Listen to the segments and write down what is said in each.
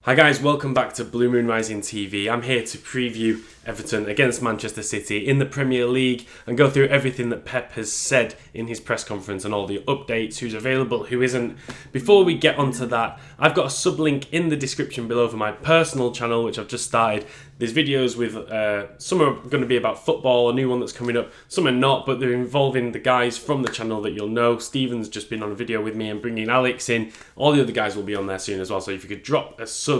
Hi guys, welcome back to Blue Moon Rising TV. I'm here to preview Everton against Manchester City in the Premier League and go through everything that Pep has said in his press conference and all the updates, who's available, who isn't. Before we get onto that, I've got a sub-link in the description below for my personal channel, which I've just started. There's videos with, some are going to be about football, a new one that's coming up, some are not, but they're involving the guys from the channel that you'll know. Stephen's just been on a video with me and bringing Alex in. All the other guys will be on there soon as well, so if you could drop a sub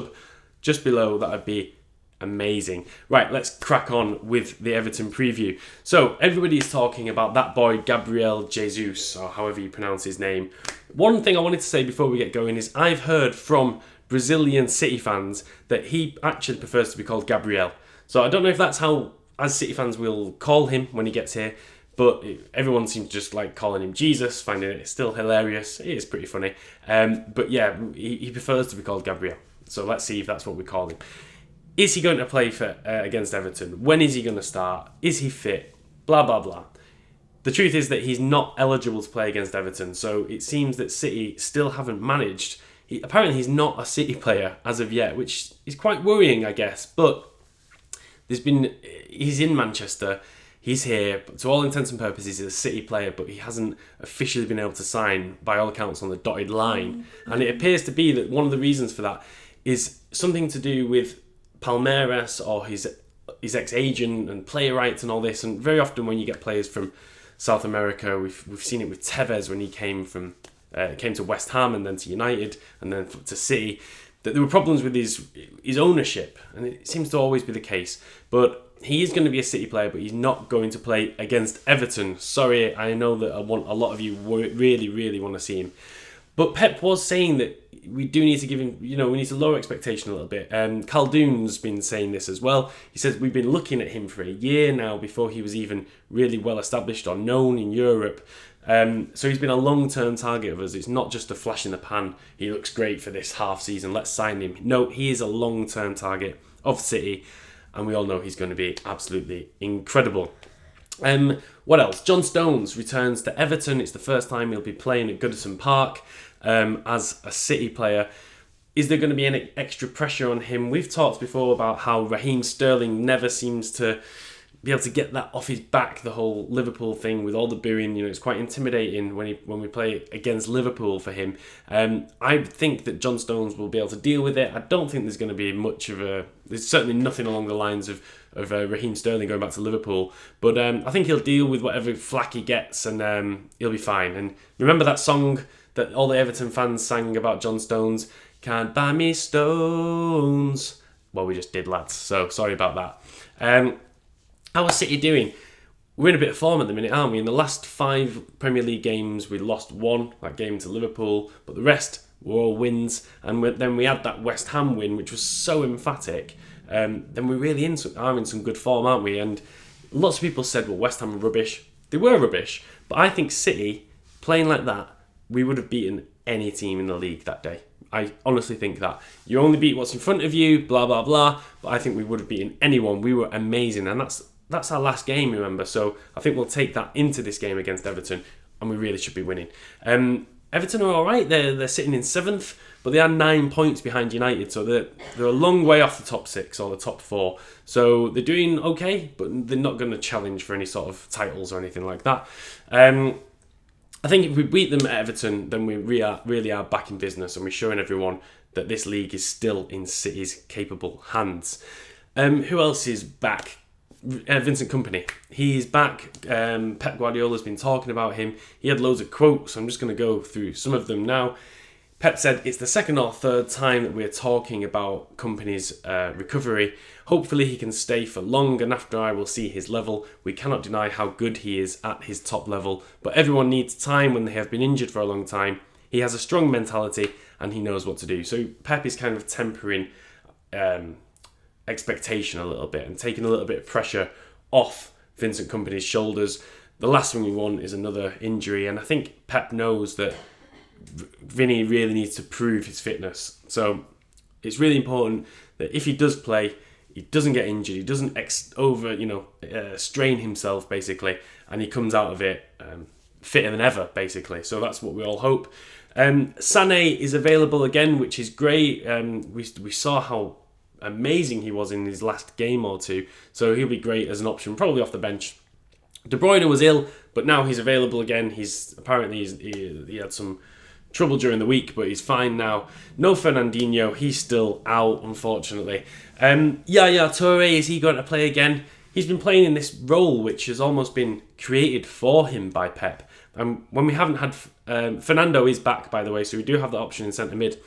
just below, that would be amazing. Right, let's crack on with the Everton preview. So, everybody is talking about that boy, Gabriel Jesus, or however you pronounce his name. One thing I wanted to say before we get going is I've heard from Brazilian City fans that he actually prefers to be called Gabriel. So I don't know if that's how, as City fans, we'll call him when he gets here, but everyone seems to just like calling him Jesus, finding it still hilarious. It is pretty funny. But yeah, he prefers to be called Gabriel. So let's see if that's what we call him. Is he going to play for against Everton? When is he going to start? Is he fit? Blah, blah, blah. The truth is that he's not eligible to play against Everton, so it seems that City still haven't managed. Apparently he's not a City player as of yet, which is quite worrying, I guess. But he's in Manchester, he's here, but to all intents and purposes he's a City player, but he hasn't officially been able to sign, by all accounts, on the dotted line. And it appears to be that one of the reasons for that is something to do with Palmeiras or his ex-agent and player rights and all this. And very often when you get players from South America, we've seen it with Tevez when he came to West Ham and then to United and then to City, that there were problems with his ownership, and it seems to always be the case. But he is going to be a City player, but he's not going to play against Everton. Sorry, I know that a lot of you really, really want to see him. But Pep was saying that we do need to give him, we need to lower expectation a little bit. Khaldoon's been saying this as well. He says we've been looking at him for a year now before he was even really well established or known in Europe. So he's been a long-term target of us. It's not just a flash in the pan. He looks great for this half season, let's sign him. No, he is a long-term target of City, and we all know he's going to be absolutely incredible. What else? John Stones returns to Everton. It's the first time he'll be playing at Goodison Park as a City player. Is there going to be any extra pressure on him? We've talked before about how Raheem Sterling never seems to be able to get that off his back, the whole Liverpool thing with all the booing. It's quite intimidating when we play against Liverpool for him. I think that John Stones will be able to deal with it. I don't think there's going to be much of there's certainly nothing along the lines of Raheem Sterling going back to Liverpool. But I think he'll deal with whatever flack he gets, and he'll be fine. And remember that song that all the Everton fans sang about John Stones? Can't buy me stones. Well, we just did, lads. So sorry about that. How is City doing? We're in a bit of form at the minute, aren't we? In the last 5 Premier League games, we lost one, that game to Liverpool, but the rest were all wins. And then we had that West Ham win, which was so emphatic. Then we really are in some good form, aren't we? And lots of people said, well, West Ham were rubbish. They were rubbish. But I think City, playing like that, we would have beaten any team in the league that day. I honestly think that. You only beat what's in front of you, blah, blah, blah. But I think we would have beaten anyone. We were amazing. And that's our last game, remember? So I think we'll take that into this game against Everton, and we really should be winning. Everton are all right. They're sitting in 7th, but they are 9 points behind United, so they're a long way off the top 6 or the top 4. So they're doing okay, but they're not going to challenge for any sort of titles or anything like that. I think if we beat them at Everton, then we really are back in business, and we're showing everyone that this league is still in City's capable hands. Who else is back? Vincent Kompany. He's back. Pep Guardiola's been talking about him. He had loads of quotes. I'm just going to go through some of them now. Pep said, it's the 2nd or 3rd time that we're talking about Kompany's recovery. Hopefully he can stay for long, and after I will see his level. We cannot deny how good he is at his top level, but everyone needs time when they have been injured for a long time. He has a strong mentality and he knows what to do. So Pep is kind of tempering expectation a little bit and taking a little bit of pressure off Vincent Kompany's shoulders. The last thing we want is another injury, and I think Pep knows that Vinny really needs to prove his fitness. So it's really important that if he does play, he doesn't get injured, he doesn't strain himself basically, and he comes out of it fitter than ever basically. So that's what we all hope. Sané is available again, which is great. We saw how amazing he was in his last game or two, so he'll be great as an option, probably off the bench. De Bruyne was ill, but now he's available again. He had some trouble during the week, but he's fine now. No Fernandinho, he's still out, unfortunately. Yaya Toure, is he going to play again? He's been playing in this role which has almost been created for him by Pep. When we haven't had... Fernando is back, by the way, so we do have that option in centre mid.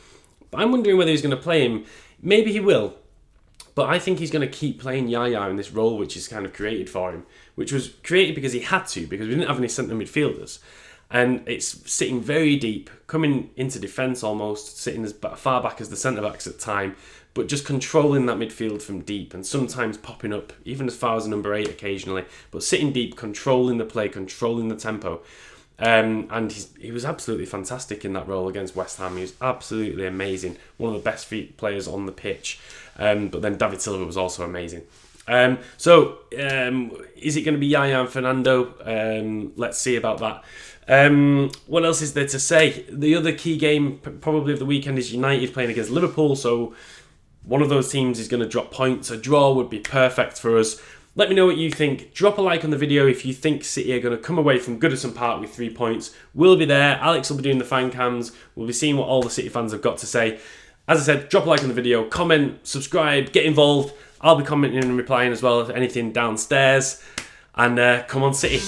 But I'm wondering whether he's going to play him. Maybe he will. But I think he's going to keep playing Yaya in this role which is kind of created for him. Which was created because he had to, because we didn't have any centre midfielders. And it's sitting very deep, coming into defence almost, sitting as far back as the centre-backs at the time, but just controlling that midfield from deep and sometimes popping up, even as far as number 8 occasionally, but sitting deep, controlling the play, controlling the tempo. And he was absolutely fantastic in that role against West Ham. He was absolutely amazing. One of the best players on the pitch. But then David Silva was also amazing. So is it going to be Yaya and Fernando? Let's see about that. What else is there to say? The other key game probably of the weekend is United playing against Liverpool. So one of those teams is going to drop points. A draw would be perfect for us. Let me know what you think. Drop a like on the video if you think City are going to come away from Goodison Park with 3 points. We'll be there. Alex will be doing the fan cams. We'll be seeing what all the City fans have got to say. As I said, drop a like on the video, comment, subscribe, get involved. I'll be commenting and replying as well if anything downstairs. And come on, City.